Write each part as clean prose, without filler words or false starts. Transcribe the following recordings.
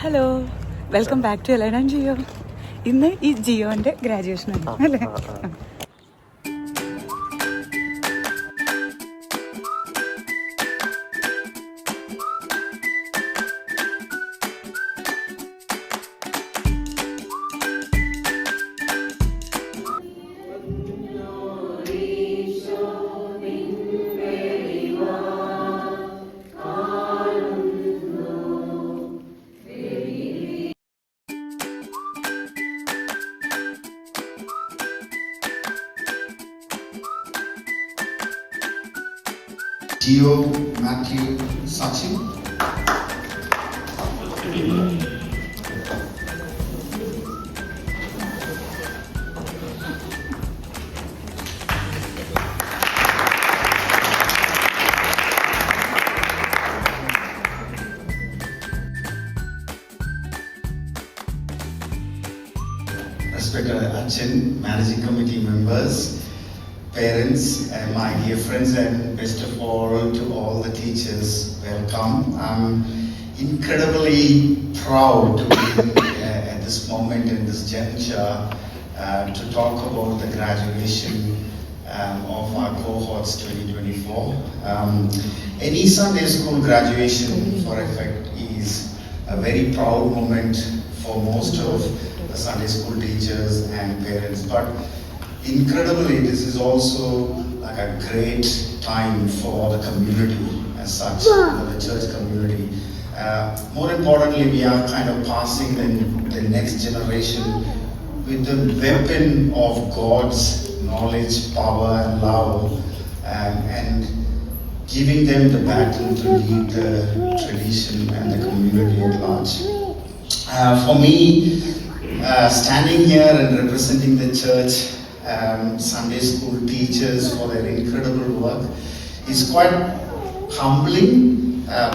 Hello, welcome back to Aline and Jio. ഇന്ന് ഈ ജിയോന്റെ graduation ആണ് അല്ലേ? Gio, Matthew, Sachin. Respected Achin, Managing Committee members, parents, and my dear friends, and best of all to all the teachers, welcome. I'm incredibly proud to be at this moment in this juncture to talk about the graduation of our cohorts 2024. Any Sunday school graduation for effect is a very proud moment for most of the Sunday school teachers and parents, but incredibly, this is also like a great time for the community as such, the church community. More importantly, we are kind of passing the next generation with the weapon of God's knowledge, power, and love, and giving them the baton to lead the tradition and the community at large. For me, standing here and representing the church, Sunday school teachers for their incredible work is quite humbling,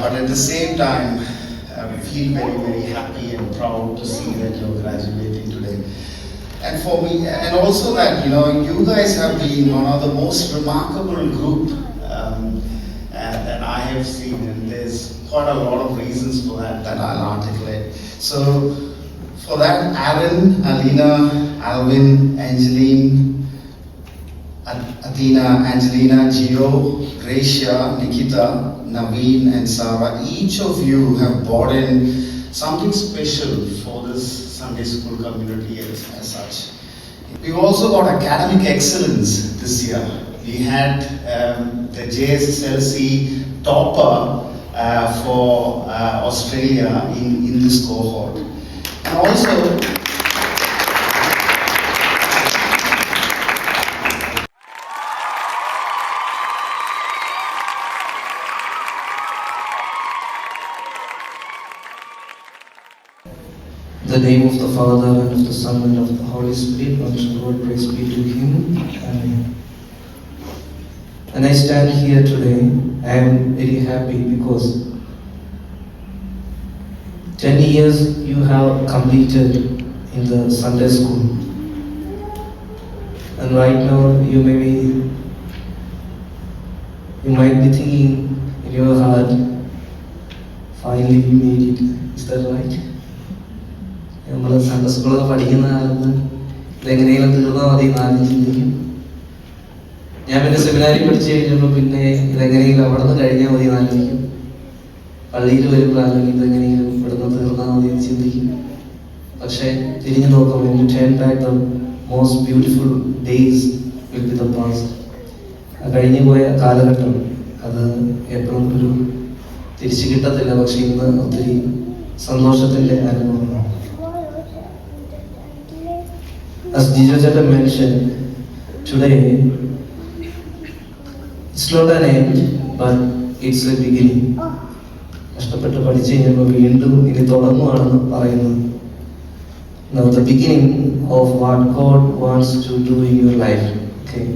but at the same time we feel very, very happy and proud to see that you're graduating today. And for me, and also that you guys have been one of the most remarkable group that I have seen, and there's quite a lot of reasons for that I'll articulate. So for that, Aaron, Alina, Alvin, Angeline, Athena, Angelina, Gio, Gracia, Nikita, Naveen, and Sarah, each of you have brought in something special for this Sunday school community as such. We've also got academic excellence this year. We had the JSSLC topper for Australia in this cohort. And also, In the name of the Father, and of the Son, and of the Holy Spirit, one true God, praise be to Him. Amen. When I stand here today, I am very happy because 10 years you have completed in the Sunday school. And right now you might be thinking in your heart, finally we made it. Is that right? നമ്മൾ Sunday സ്കൂളൊക്കെ പഠിക്കുന്ന കാലത്ത് ഇതെങ്ങനെയും തീർന്നാൽ മതി എന്നാലും ചിന്തിക്കും. ഞാൻ പിന്നെ സെമിനാരി പഠിച്ചു കഴിഞ്ഞപ്പോൾ പിന്നെ ഇതെങ്ങനെയും അവിടെ നിന്ന് കഴിഞ്ഞാൽ മതി എന്നാലോചിക്കും. പള്ളിയിൽ വരുമ്പോഴാണെങ്കിൽ ഇതെങ്ങനെയും ഇവിടുന്ന് തീർന്നാൽ മതി എന്ന് ചിന്തിക്കും. പക്ഷേ തിരിഞ്ഞു നോക്കുമ്പോൾ when you turn back, the most beautiful days will be the past. കഴിഞ്ഞു പോയ കാലഘട്ടം അത് എപ്പോഴും ഒരു തിരിച്ചു കിട്ടത്തില്ല. പക്ഷെ ഇന്ന് ഒത്തിരി സന്തോഷത്തിൻ്റെ അനുഭവമാണ്. As Jijo Chetta mentioned, today it's not an end, but it's a beginning. കഷ്ടപ്പെട്ട് പഠിച്ചു കഴിഞ്ഞപ്പോൾ വീണ്ടും ഇനി തുടങ്ങുകയാണെന്ന് പറയുന്നത്. Now the beginning of what God wants to do in your life. Okay.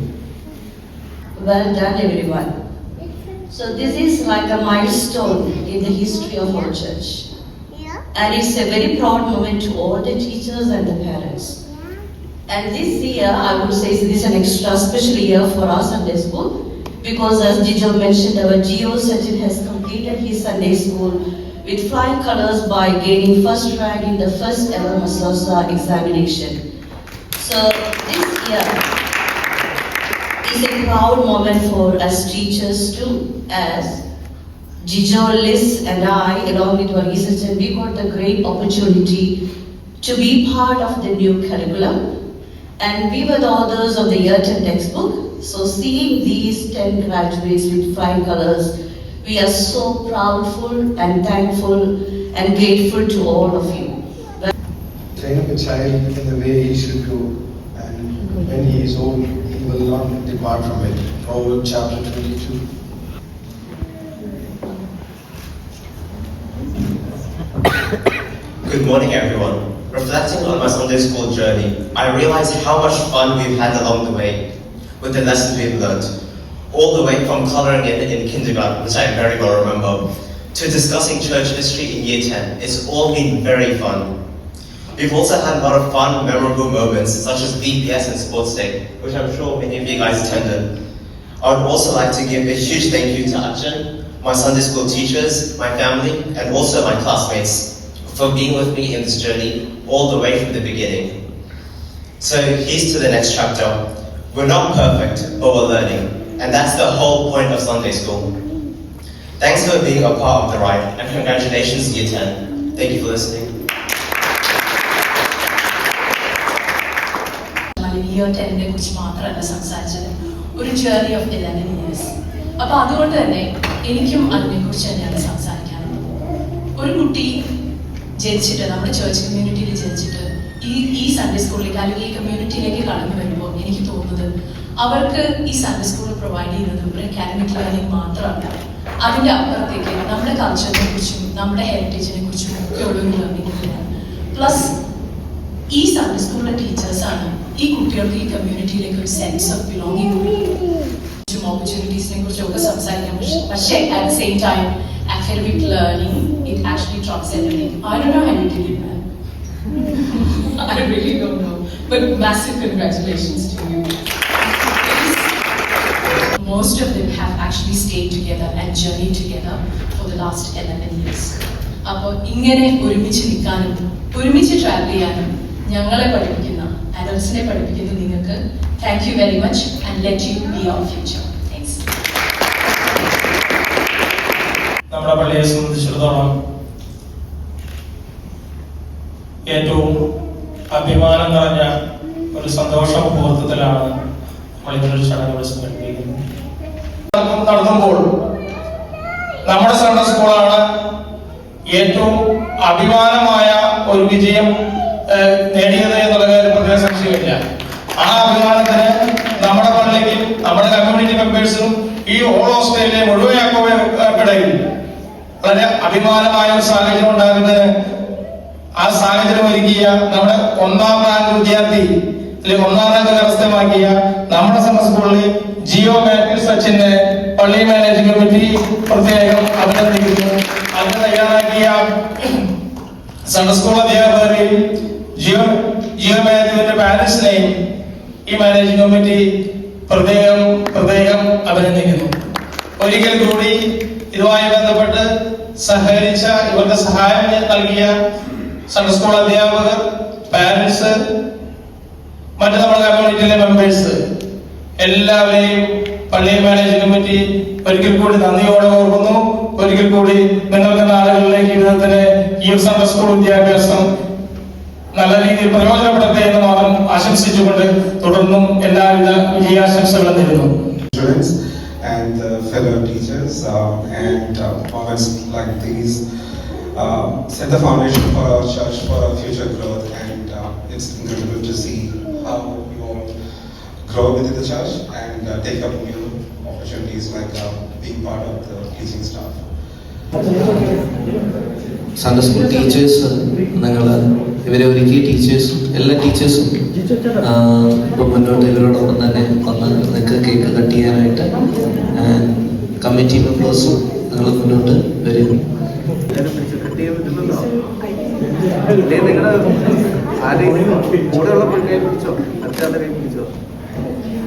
Well done, everyone. So this is like a milestone in the history of our church, and it's a very proud moment to all the teachers and the parents. And this year, I would say, this is an extra special year for our Sunday school because as Jijo mentioned, our Gio Sachin has completed his Sunday school with flying colors by gaining first rank in the first ever Masosa examination. So this year is a proud moment for us teachers too, as Jijo, Liz and I, along with our researcher, we got the great opportunity to be part of the new curriculum, and we were the authors of the Year 10 textbook. So seeing these 10 graduates with flying colors, we are so proudful and thankful and grateful to all of you. Train up a child in the way he should go, and when he is old, he will not depart from it. Proverbs chapter 22. Good morning, everyone. Reflecting on my Sunday school journey, I realized how much fun we've had along the way with the lessons we've learned. All the way from coloring in kindergarten, which I very well remember, to discussing church history in year 10. It's all been very fun. We've also had a lot of fun, memorable moments, such as VPS and Sports Day, which I'm sure many of you guys attended. I would also like to give a huge thank you to Achin, my Sunday school teachers, my family, and also my classmates for being with me in this journey all the way from the beginning. So here's to the next chapter. We're not perfect, but we're learning. And that's the whole point of Sunday school. Thanks for being a part of the ride, and congratulations Year 10. Thank you for listening. Year 10 കുറിച്ച് മാത്രമല്ല സംസാരിച്ചത്, ഒരു journey of 11 years. അപ്പോൾ അതുകൊണ്ട് തന്നെ എനിക്കും അതിനെക്കുറിച്ച് തന്നെയാണ് സംസാരിക്കാനുള്ളത്. ഒരു കുട്ടി ജനിച്ചിട്ട്, നമ്മുടെ ചേർച്ച് കമ്മ്യൂണിറ്റിയിൽ ജനിച്ചിട്ട് ഈ സൺഡേ സ്കൂളിലേക്ക് അല്ലെങ്കിൽ ഈ കമ്മ്യൂണിറ്റിയിലേക്ക് കടന്നു വരുമ്പോൾ എനിക്ക് തോന്നുന്നത് അവർക്ക് ഈ സൺഡേ സ്കൂൾ പ്രൊവൈഡ് ചെയ്യുന്നത് ഒരു അക്കാഡമിക് ലേണിംഗ് മാത്രമല്ല, അതിൻ്റെ അപ്പുറത്തേക്ക് നമ്മുടെ കൾച്ചറിനെ കുറിച്ചും നമ്മുടെ ഹെറിറ്റേജിനെ കുറിച്ചും ഒക്കെ ഉള്ളൊരു ലേണിംഗ് കൂടിയാണ്. പ്ലസ് ഈ സൺഡേ സ്കൂളിലെ ടീച്ചേഴ്സാണ് ഈ കുട്ടികൾക്ക് ഈ കമ്മ്യൂണിറ്റിയിലേക്ക് ഒരു സെൻസ് ഓഫ് ബിലോങ്ങിങ് ഓപ്പർച്യൂണിറ്റീസിനെ കുറിച്ചൊക്കെ സംസാരിക്കാം. പക്ഷേ at the same time academic learning, it actually trumps everything. I don't know how you did it, man. I really don't know. But massive congratulations to you. Most of them have actually stayed together and journeyed together for the last 11 years. അപ്പോൾ ഇങ്ങനെ ഒരുമിച്ച് നിൽക്കാനും ഒരുമിച്ച് travel ചെയ്യാനും ഞങ്ങളെ പഠിപ്പിക്കുന്ന അഡൽട്സിനെ പഠിപ്പിക്കുന്ന നിങ്ങൾക്ക് thank you very much and let you be our future. Thanks. നമ്മുടെ പള്ളിയെ സംബന്ധിച്ചിടത്തോളം ഏറ്റവും അഭിമാനം നിറഞ്ഞ ഒരു സന്തോഷ മുഹൂർത്തത്തിലാണ് നമ്മൾ ഇങ്ങനൊരു ചടങ്ങ് സംഘടിപ്പിക്കുന്നത്. നടത്തുമ്പോൾ നമ്മുടെ സൺഡേ സ്കൂളാണ് ഏറ്റവും അഭിമാനമായ ഒരു വിജയം നേടിയത് എന്നുള്ള കാര്യം പ്രത്യേക സംശയമില്ല. ആ അഭിമാനത്തിന് നമ്മുടെ പള്ളിക്കും നമ്മുടെ കമ്മ്യൂണിറ്റി മെമ്പേഴ്സിനും ഈ ഓൾ ഓസ്ട്രേലിയ മുഴുവൻ യാക്കോബയ്ക്കിടയിൽ വളരെ അഭിമാനമായ ഒരു സാഹചര്യം ഉണ്ടാകുന്നതിന് ആ സാഹചര്യം ഒരുക്കിയ നമ്മുടെ 1ാം റാങ്ക് വിദ്യാർത്ഥി അല്ലെങ്കിൽ 1ാം റാങ്ക് കരസ്ഥമാക്കിയ നമ്മുടെ സൺഡേ സ്കൂളിൽ ജിയോ മാത്യു സച്ചിനെ പള്ളി മാനേജിംഗ് കമ്മിറ്റി പ്രത്യേകം അഭിനന്ദിക്കുന്നു. അത് തയ്യാറാക്കിയ സൺഡേ സ്കൂൾ അധ്യാപകരെയും ജിയോ മാത്യുവിന്റെ പാരന്റ്സിനെയും ഈ മാനേജിംഗ് കമ്മിറ്റി പ്രത്യേകം അഭിനന്ദിക്കുന്നു. ഒരിക്കൽ കൂടി ഇതുമായി ബന്ധപ്പെട്ട് സഹകരിച്ച ഇവർക്ക് സഹായം നൽകിയ സൺഡേ സ്കൂൾ അധ്യാപകർ, പാരന്റ്സ്, മറ്റു നമ്മുടെ കമ്മ്യൂണിറ്റിയിലെ മെമ്പേഴ്സ് എല്ലാവരെയും പള്ളി മാനേജിംഗ് കമ്മിറ്റി ഒരിക്കൽ കൂടി നന്ദിയോടെ ഓർക്കുന്നു. ഒരിക്കൽ കൂടി നിങ്ങൾക്ക് നാളുകളിലേക്ക് ജീവിതത്തിന് ഈ സൺഡേ സ്കൂൾ വിദ്യാഭ്യാസം നല്ല രീതിയിൽ പ്രയോജനപ്പെടട്ടെ എന്ന് മാത്രം ആശംസിച്ചുകൊണ്ട് തുടർന്നും എല്ലാവിധ വിജയാശംസകളും നേരുന്നു. And fellow teachers and moments like these set the foundation for our church for our future growth, and it's incredible to see how you all grow within the church and take up new opportunities like being part of the teaching staff. Sunday school teachers, ഇവരെ ഒരുക്കിയ ടീച്ചേഴ്സും എല്ലാ ടീച്ചേഴ്സും ഇപ്പം മുന്നോട്ട് ഇവരോടൊപ്പം തന്നെ വന്ന് നിങ്ങൾക്ക് കേക്ക് കട്ട് ചെയ്യാനായിട്ട് കമ്മിറ്റി മെമ്പേഴ്സും നിങ്ങൾ മുന്നോട്ട് വരും.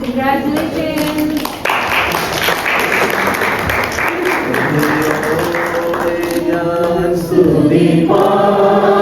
Congratulations. ഞാൻ സ്തുതി പാടും